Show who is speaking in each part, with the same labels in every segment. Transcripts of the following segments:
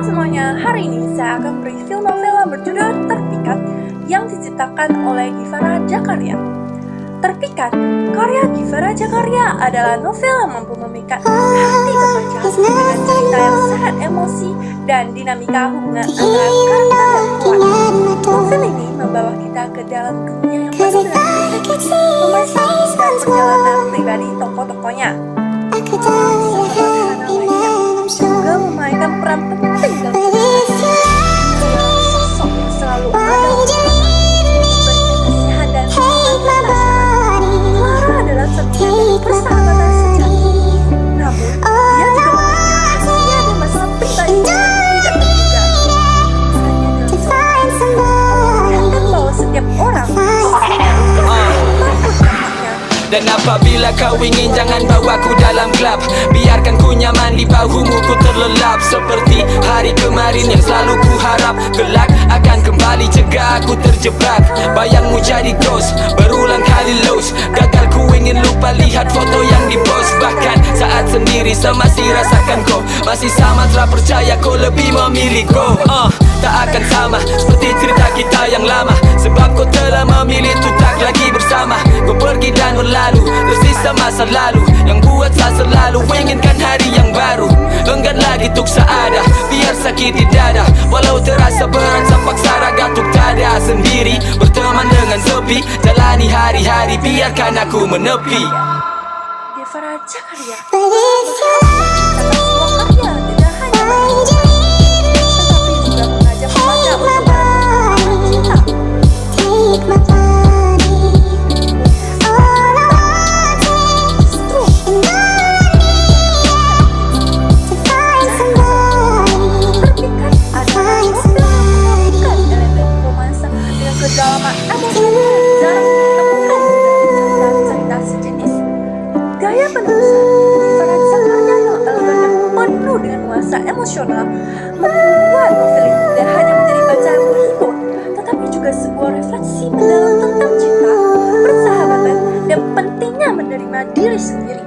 Speaker 1: semuanya, hari ini saya akan mereview novel yang berjudul Terpikat yang diciptakan oleh Givara Jakarya. Terpikat, karya Givara Jakarya adalah novel yang mampu memikat hati pembaca dengan cerita yang sangat emosi dan dinamika hubungan antara karakter yang kuat. Novel ini membawa kita ke dalam dunia yang penuh dengan detektif, romansa, dan perjalanan pribadi tokoh-tokohnya. Sahabat Hana lainnya juga memainkan peran penting dalam cerita. Sosok yang selalu ada memberikan kasihan dan dukungan pembaca. Clara adalah cerminan dari persahabatan sejati. Namun, dia juga memiliki rahasia dan masalah pribadi yang tidak terduga. Hanya dalam memperlihatkan bahwa setiap orang
Speaker 2: dan apabila kau ingin jangan bawaku dalam gelap. Biarkan ku nyaman di bahumu, ku terlelap seperti hari kemarin yang selalu ku harap. Kelak akan kembali jika aku terjebak. Bayangmu jadi ghost, berulang kali lost. Gagal ku ingin lupa lihat foto yang dipost. Bahkan saat sendiri saya masih rasakan kau masih sama tak percaya kau lebih memilih kau. Tak akan sama seperti cerita kita yang lama. Sebab kau telah memilih untuk tak lagi bersama. Kau pergi dan berlalu, tersisa masa lalu yang buat saya selalu inginkan hari yang baru. Enggan lagi tuk seada, biar sakit di dada. Walau terasa berat, saya paksa raga tuk tada. Sendiri, berteman dengan sepi, jalani hari-hari, biarkan aku menepi.
Speaker 1: Givara Jakarya karena semua karya tidak hanya menghibur, tetapi juga mengajak pembaca untuk merenung cinta. Kedalaman emosional jarang ditemukan dalam cerita sejenis. Gaya penulisan Givara Jakarya yang elegan dan penuh dengan nuansa emosional membuat novel ini tidak hanya menjadi bacaan menghibur, tetapi juga sebuah refleksi mendalam tentang cinta, persahabatan, dan pentingnya menerima diri sendiri.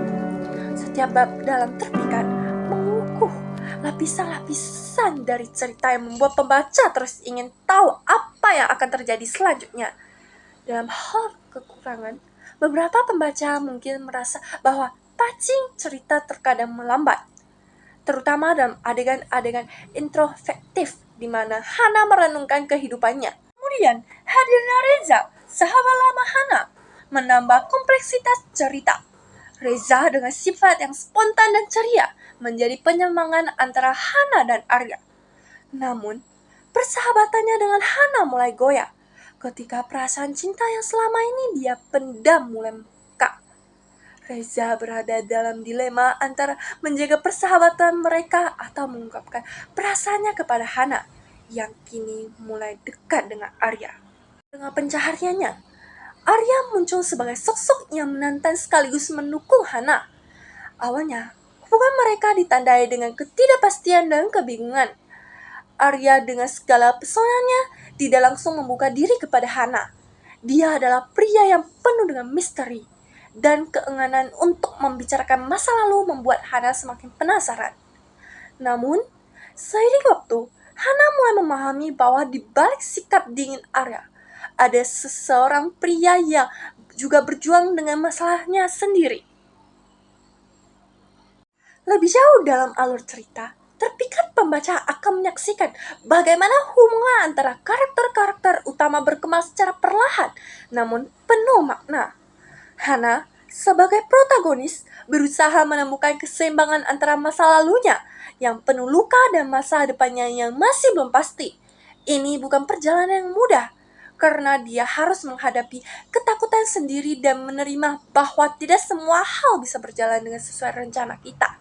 Speaker 1: Setiap bab dalam Terpikat mengukuh lapisan-lapisan dari cerita yang membuat pembaca terus ingin tahu apa yang akan terjadi selanjutnya. Dalam hal kekurangan, beberapa pembaca mungkin merasa bahwa pacing cerita terkadang melambat, terutama dalam adegan-adegan introspektif di mana Hana merenungkan kehidupannya. Kemudian, hadirnya Reza, sahabat lama Hana, menambah kompleksitas cerita. Reza dengan sifat yang spontan dan ceria menjadi penyemangat antara Hana dan Arya. Namun, persahabatannya dengan Hana mulai goyah ketika perasaan cinta yang selama ini dia pendam mulai membengkak. Reza berada dalam dilema antara menjaga persahabatan mereka atau mengungkapkan perasaannya kepada Hana yang kini mulai dekat dengan Arya. Dengan pencahariannya, Arya muncul sebagai sosok yang menantang sekaligus mendukung Hana. Awalnya, hubungan mereka ditandai dengan ketidakpastian dan kebingungan. Arya dengan segala pesonanya tidak langsung membuka diri kepada Hana. Dia adalah pria yang penuh dengan misteri, dan keenganan untuk membicarakan masa lalu membuat Hana semakin penasaran. Namun, seiring waktu, Hana mulai memahami bahwa di balik sikap dingin Arya, ada seseorang pria yang juga berjuang dengan masalahnya sendiri. Lebih jauh dalam alur cerita, Terpikat pembaca akan menyaksikan bagaimana hubungan antara karakter-karakter utama berkembang secara perlahan namun penuh makna. Hana, sebagai protagonis, berusaha menemukan keseimbangan antara masa lalunya yang penuh luka dan masa depannya yang masih belum pasti. Ini bukan perjalanan yang mudah, karena dia harus menghadapi ketakutan sendiri dan menerima bahwa tidak semua hal bisa berjalan dengan sesuai rencana kita.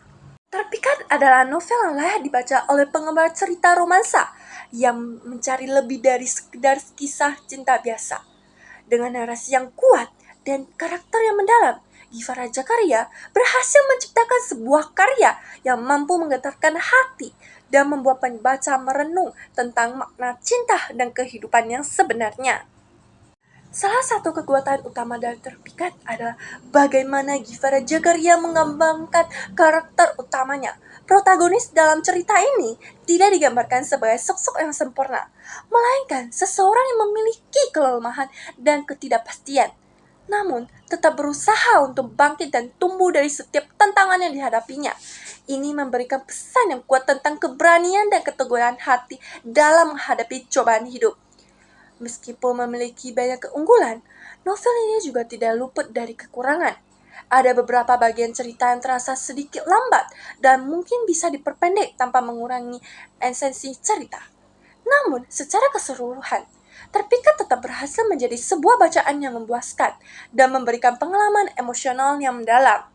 Speaker 1: Terpikat adalah novel yang layak dibaca oleh penggemar cerita romansa yang mencari lebih dari sekedar kisah cinta biasa. Dengan narasi yang kuat dan karakter yang mendalam, Givara Jakarya berhasil menciptakan sebuah karya yang mampu menggetarkan hati dan membuat pembaca merenung tentang makna cinta dan kehidupan yang sebenarnya. Salah satu kekuatan utama dari Terpikat adalah bagaimana Givara Jagaria mengembangkan karakter utamanya. Protagonis dalam cerita ini tidak digambarkan sebagai sosok yang sempurna, melainkan seseorang yang memiliki kelemahan dan ketidakpastian. Namun, tetap berusaha untuk bangkit dan tumbuh dari setiap tantangan yang dihadapinya. Ini memberikan pesan yang kuat tentang keberanian dan keteguhan hati dalam menghadapi cobaan hidup. Meskipun memiliki banyak keunggulan, novel ini juga tidak luput dari kekurangan. Ada beberapa bagian cerita yang terasa sedikit lambat dan mungkin bisa diperpendek tanpa mengurangi esensi cerita. Namun, secara keseluruhan, Terpikat tetap berhasil menjadi sebuah bacaan yang memuaskan dan memberikan pengalaman emosional yang mendalam.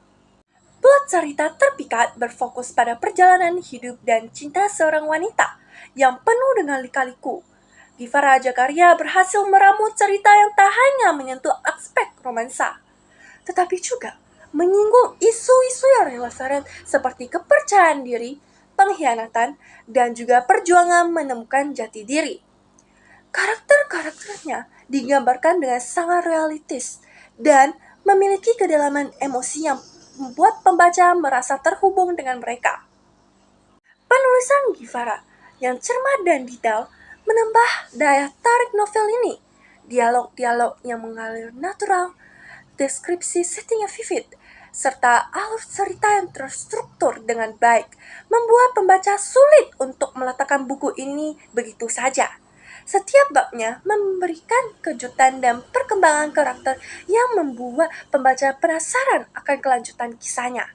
Speaker 1: Plot cerita Terpikat berfokus pada perjalanan hidup dan cinta seorang wanita yang penuh dengan lika-liku. Givara Jagaria berhasil meramu cerita yang tak hanya menyentuh aspek romansa, tetapi juga menyinggung isu-isu yang relevan seperti kepercayaan diri, pengkhianatan, dan juga perjuangan menemukan jati diri. Karakter-karakternya digambarkan dengan sangat realistis dan memiliki kedalaman emosi yang membuat pembaca merasa terhubung dengan mereka. Penulisan Givara yang cermat dan detail menambah daya tarik novel ini. Dialog-dialog yang mengalir natural, deskripsi setting yang vivid, serta alur cerita yang terstruktur dengan baik membuat pembaca sulit untuk meletakkan buku ini begitu saja. Setiap babnya memberikan kejutan dan perkembangan karakter yang membuat pembaca penasaran akan kelanjutan kisahnya.